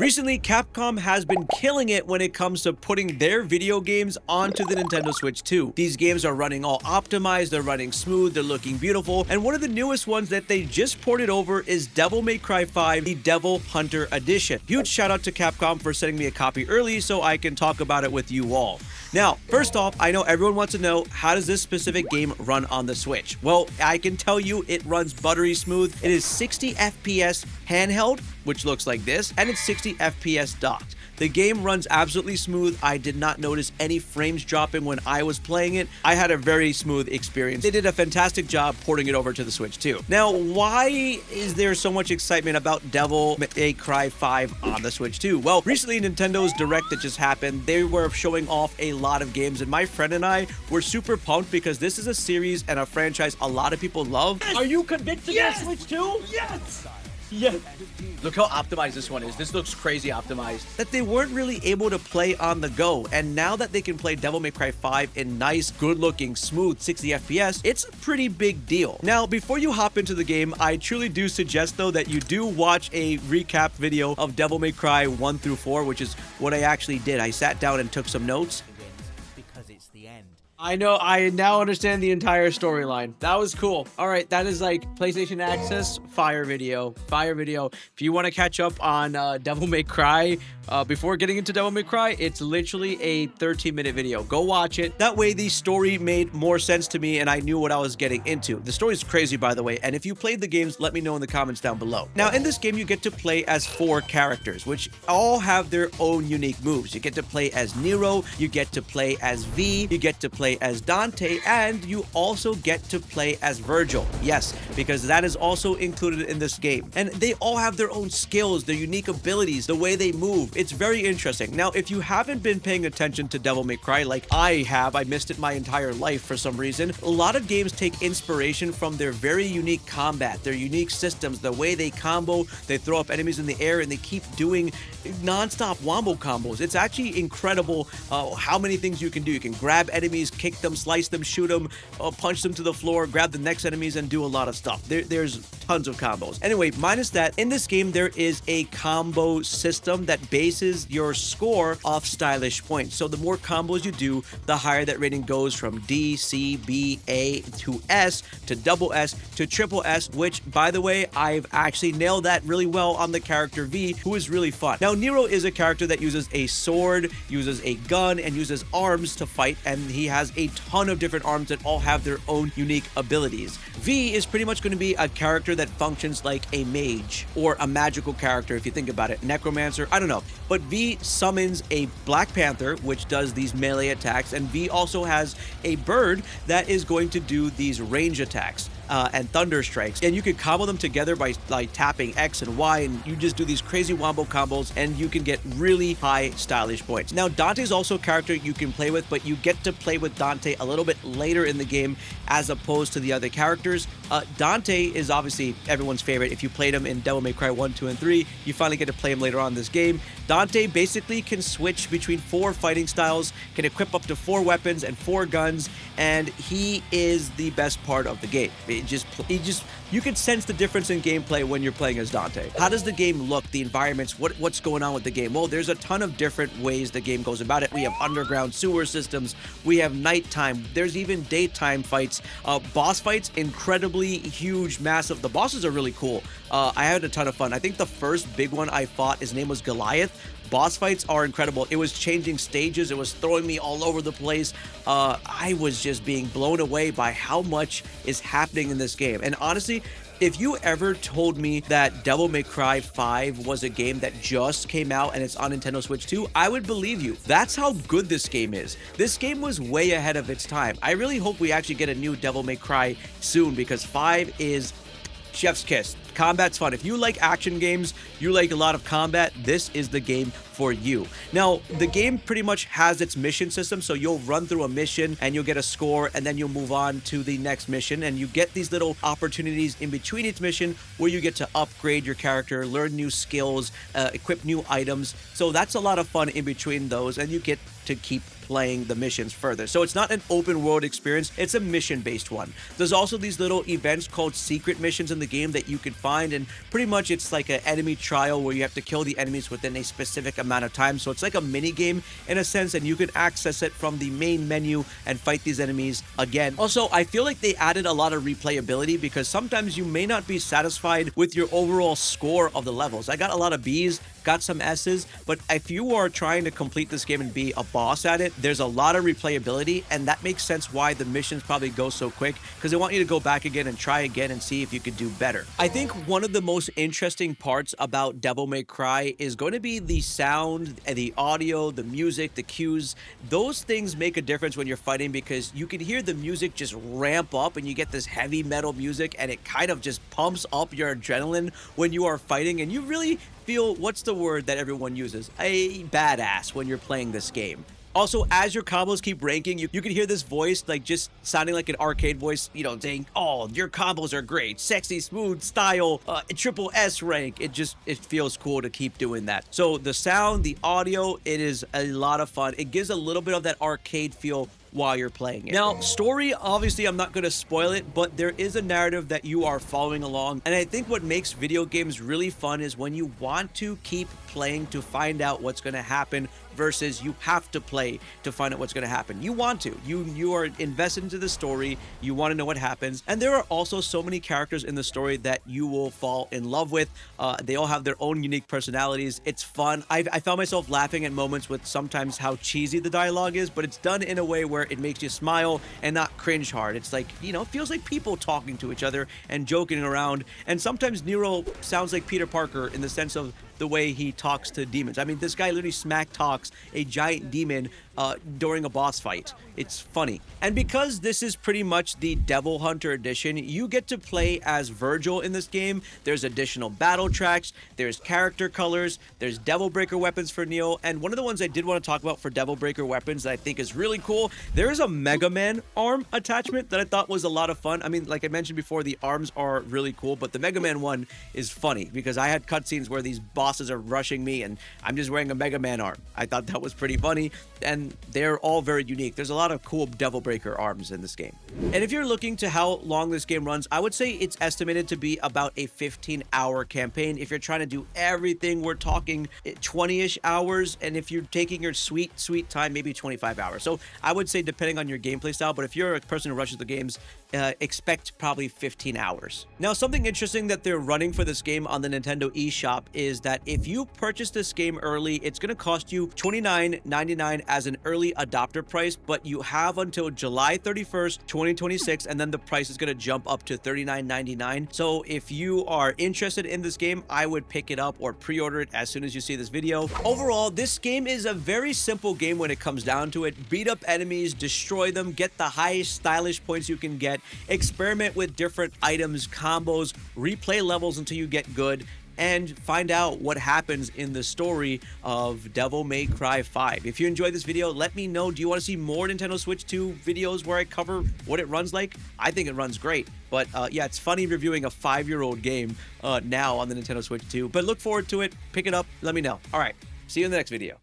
Recently, Capcom has been killing it when it comes to putting their video games onto the Nintendo Switch 2. These games are running all optimized, they're running smooth, they're looking beautiful, and one of the newest ones that they just ported over is Devil May Cry 5, the Devil Hunter Edition. Huge shout out to Capcom for sending me a copy early so I can talk about it with you all. Now, first off, I know everyone wants to know, how does this specific game run on the Switch? Well, I can tell you it runs buttery smooth. It is 60 FPS handheld, which looks like this, and it's 60 FPS docked. The game runs absolutely smooth. I did not notice any frames dropping when I was playing it. I had a very smooth experience. They did a fantastic job porting it over to the Switch 2. Now, why is there so much excitement about Devil May Cry 5 on the Switch 2? Well, recently Nintendo's Direct that just happened, they were showing off a lot of games, and my friend and I were super pumped because this is a series and a franchise a lot of people love. Yes! Are you convinced to get Switch 2? Yes! Yeah. Look how optimized this one is. This looks crazy optimized. That they weren't really able to play on the go. And now that they can play Devil May Cry 5 in nice, good-looking, smooth 60 FPS, it's a pretty big deal. Now, before you hop into the game, I truly do suggest, though, that you do watch a recap video of Devil May Cry 1 through 4, which is what I actually did. I sat down and took some notes. Because it's the end. I know, I now understand the entire storyline. That was cool. All right, that is like PlayStation Access, fire video. If you want to catch up on Devil May Cry, before getting into Devil May Cry, it's literally a 13-minute video. Go watch it. That way, the story made more sense to me and I knew what I was getting into. The story is crazy, by the way, and if you played the games, let me know in the comments down below. Now, in this game, you get to play as 4 characters, which all have their own unique moves. You get to play as Nero, you get to play as V, you get to play as Dante, and you also get to play as Virgil. Yes, because that is also included in this game. And they all have their own skills, their unique abilities, the way they move. It's very interesting. Now, if you haven't been paying attention to Devil May Cry like I have, I missed it my entire life for some reason, a lot of games take inspiration from their very unique combat, their unique systems, the way they combo, they throw up enemies in the air, and they keep doing non-stop wombo combos. It's actually incredible how many things you can do. You can grab enemies, kick them, slice them, shoot them, punch them to the floor, grab the next enemies, and do a lot of stuff. There's tons of combos. Anyway, minus that, in this game, there is a combo system that bases your score off stylish points. So the more combos you do, the higher that rating goes, from D, C, B, A to S to double S to triple S, which, by the way, I've actually nailed that really well on the character V, who is really fun. Now, Nero is a character that uses a sword, uses a gun, and uses arms to fight, and he has a ton of different arms that all have their own unique abilities. V is pretty much going to be a character that functions like a mage or a magical character, if you think about it. Necromancer, I don't know. But V summons a Black Panther, which does these melee attacks, and V also has a bird that is going to do these range attacks. And thunder strikes, and you can combo them together by like tapping X and Y, and you just do these crazy wombo combos, and you can get really high stylish points. Now, Dante is also a character you can play with, but you get to play with Dante a little bit later in the game as opposed to the other characters. Dante is obviously everyone's favorite. If you played him in Devil May Cry 1, 2, and 3, you finally get to play him later on in this game. Dante basically can switch between 4 fighting styles, can equip up to 4 weapons and 4 guns, and he is the best part of the game. You can sense the difference in gameplay when you're playing as Dante. How does the game look? The environments, what's going on with the game? Well, there's a ton of different ways the game goes about it. We have underground sewer systems, we have nighttime, there's even daytime fights, boss fights, incredibly huge, massive. The bosses are really cool. I had a ton of fun. I think the first big one I fought, his name was Goliath. Boss fights are incredible. It was changing stages. It was throwing me all over the place. I was just being blown away by how much is happening in this game. And honestly, if you ever told me that Devil May Cry 5 was a game that just came out and it's on Nintendo Switch 2, I would believe you. That's how good this game is. This game was way ahead of its time. I really hope we actually get a new Devil May Cry soon, because 5 is chef's kiss. Combat's fun. If you like action games, you like a lot of combat, this is the game for you. Now, the game pretty much has its mission system, so you'll run through a mission and you'll get a score, and then you'll move on to the next mission, and you get these little opportunities in between each mission where you get to upgrade your character, learn new skills, equip new items. So that's a lot of fun in between those, and you get to keep playing the missions further. So it's not an open world experience, it's a mission based one. There's also these little events called secret missions in the game that you can find, and pretty much it's like an enemy trial where you have to kill the enemies within a specific amount of time. So it's like a mini game in a sense, and you can access it from the main menu and fight these enemies again. Also, I feel like they added a lot of replayability because sometimes you may not be satisfied with your overall score of the levels. I got a lot of B's, got some S's, but if you are trying to complete this game and be a boss at it, there's a lot of replayability, and that makes sense why the missions probably go so quick, because they want you to go back again and try again and see if you could do better. I think one of the most interesting parts about Devil May Cry is going to be the sound and the audio, the music, the cues. Those things make a difference when you're fighting because you can hear the music just ramp up and you get this heavy metal music and it kind of just pumps up your adrenaline when you are fighting, and you really feel, what's the word that everyone uses? A badass when you're playing this game. Also, as your combos keep ranking, you can hear this voice like just sounding like an arcade voice, you know, saying, oh, your combos are great, sexy, smooth style, triple S rank. It feels cool to keep doing that. So the sound, the audio, it is a lot of fun. It gives a little bit of that arcade feel while you're playing it. Now, story, obviously I'm not going to spoil it, but there is a narrative that you are following along. And I think what makes video games really fun is when you want to keep playing to find out what's going to happen versus you have to play to find out what's going to happen. You want to. You are invested into the story. You want to know what happens. And there are also so many characters in the story that you will fall in love with. They all have their own unique personalities. It's fun. I found myself laughing at moments with sometimes how cheesy the dialogue is, but it's done in a way where it makes you smile and not cringe hard. It's like, you know, it feels like people talking to each other and joking around. And sometimes Nero sounds like Peter Parker in the sense of the way he talks to demons. I mean, this guy literally smack talks a giant demon during a boss fight. It's funny. And because this is pretty much the Devil Hunter edition, you get to play as Virgil in this game. There's additional battle tracks, there's character colors, there's Devil Breaker weapons for Neo, and one of the ones I did want to talk about for Devil Breaker weapons that I think is really cool, there is a Mega Man arm attachment that I thought was a lot of fun. I mean, like I mentioned before, the arms are really cool, but the Mega Man one is funny because I had cutscenes where these bosses are rushing me and I'm just wearing a Mega Man arm. I thought that was pretty funny, and they're all very unique. There's a lot of cool Devil Breaker arms in this game. And if you're looking to how long this game runs, I would say it's estimated to be about a 15-hour campaign. If you're trying to do everything, we're talking 20-ish hours, and if you're taking your sweet time, maybe 25 hours. So I would say depending on your gameplay style, but if you're a person who rushes the games, expect probably 15 hours. Now, something interesting that they're running for this game on the Nintendo eShop is that if you purchase this game early, it's going to cost you $29.99 as an early adopter price, but you have until July 31st, 2026, and then the price is going to jump up to $39.99. So if you are interested in this game, I would pick it up or pre-order it as soon as you see this video. Overall, this game is a very simple game when it comes down to it. Beat up enemies, destroy them, get the highest stylish points you can get, experiment with different items, combos, replay levels until you get good, and find out what happens in the story of Devil May Cry 5. If you enjoyed this video, let me know. Do you want to see more Nintendo Switch 2 videos where I cover what it runs like? I think it runs great. But yeah, it's funny reviewing a 5-year-old game now on the Nintendo Switch 2. But look forward to it. Pick it up. Let me know. All right. See you in the next video.